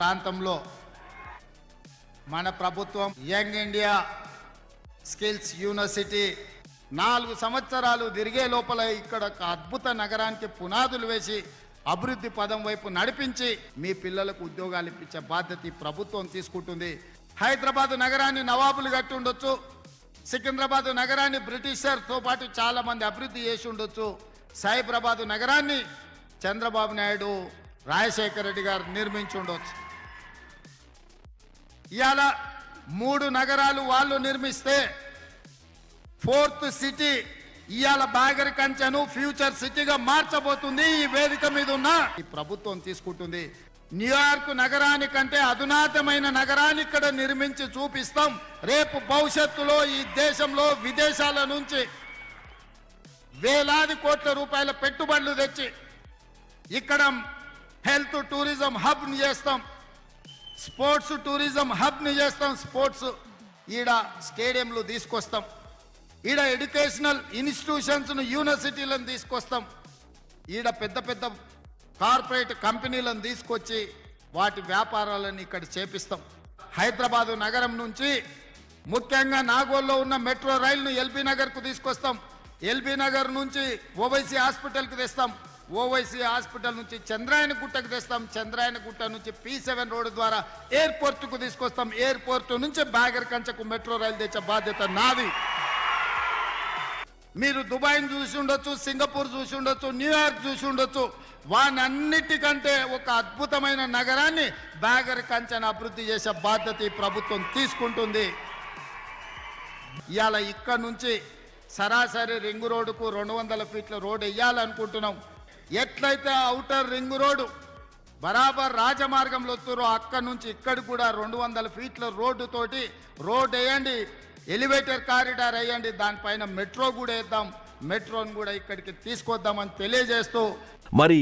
ప్రాంతంలో మన ప్రభుత్వం యంగ్ ఇండియా స్కిల్స్ యూనివర్సిటీ 4 సంవత్సరాలు తిరిగే లోపల ఇక్కడ ఒక అద్భుత నగరానికి పునాదులు వేసి అభివృద్ధి పదం వైపు నడిపించి మీ పిల్లలకు ఉద్యోగాలు ఇప్పించే బాధ్యత ఈ ప్రభుత్వం తీసుకుంటుంది. హైదరాబాద్ నగరాన్ని నవాబులు కట్టి ఉండొచ్చు, సికింద్రాబాద్ నగరాన్ని బ్రిటిషర్తో పాటు చాలా మంది అభివృద్ధి చేసి ఉండొచ్చు, సైబరాబాద్ నగరాన్ని చంద్రబాబు నాయుడు రాజశేఖర రెడ్డి గారు నిర్మించి ఉండొచ్చు. ఇవాళ 3 నగరాలు వాళ్ళు నిర్మిస్తే 4th సిటీ ఇవాళ బాగరి కంచెను ఫ్యూచర్ సిటీగా మార్చబోతుంది. ఈ వేదిక మీద ఉన్న ఈ ప్రభుత్వం తీసుకుంటుంది. న్యూయార్క్ నగరానికంటే అధునాతమైన నగరాన్ని ఇక్కడ నిర్మించి చూపిస్తాం. రేపు భవిష్యత్తులో ఈ దేశంలో విదేశాల నుంచి వేలాది కోట్ల రూపాయల పెట్టుబడులు తెచ్చి ఇక్కడ హెల్త్ టూరిజం హబ్ని చేస్తాం, స్పోర్ట్స్ టూరిజం హబ్ని చేస్తాం. స్పోర్ట్స్ ఈడ స్టేడియంలు తీసుకొస్తాం, ఈడ ఎడ్యుకేషనల్ ఇన్స్టిట్యూషన్స్ను యూనివర్సిటీలను తీసుకొస్తాం, ఈడ పెద్ద పెద్ద కార్పొరేట్ కంపెనీలను తీసుకొచ్చి వాటి వ్యాపారాలను ఇక్కడ చేపిస్తాం. హైదరాబాదు నగరం నుంచి ముఖ్యంగా నాగోల్లో ఉన్న మెట్రో రైలును ఎల్బీ నగర్కు తీసుకొస్తాం, ఎల్బీ నగర్ నుంచి ఓవైసీ హాస్పిటల్కి తెస్తాం, ఓవైసీ హాస్పిటల్ నుంచి చంద్రాయన గుట్టకు తెస్తాం, చంద్రాయన గుట్ట నుంచి P7 రోడ్డు ద్వారా ఎయిర్పోర్ట్కు తీసుకొస్తాం, ఎయిర్పోర్ట్ నుంచి బాగర్ కంచకు మెట్రో రైలు తెచ్చే బాధ్యత నాది. మీరు దుబాయ్ని చూసి ఉండొచ్చు, సింగపూర్ చూసి ఉండొచ్చు, న్యూయార్క్ చూసి ఉండొచ్చు. వానన్నిటికంటే ఒక అద్భుతమైన నగరాన్ని బాగర్ కంచెను అభివృద్ధి చేసే బాధ్యత ఈ ప్రభుత్వం తీసుకుంటుంది. ఇవాళ ఇక్కడ నుంచి సరాసరి రింగ్ రోడ్డుకు 200 ఫీట్ల రోడ్ వేయాలనుకుంటున్నాం. ఎట్లయితే ఔటర్ రింగ్ రోడ్డు బరాబర్ రాజమార్గంలో వస్తారో అక్కడ నుంచి ఇక్కడికి కూడా 200 ఫీట్ల రోడ్డు తోటి రోడ్ వేయండి, ఎలివేటర్ కారిడార్ వేయండి, దానిపైన మెట్రో కూడా వేద్దాం, మెట్రోను కూడా ఇక్కడికి తీసుకొద్దామని తెలియజేస్తూ మరి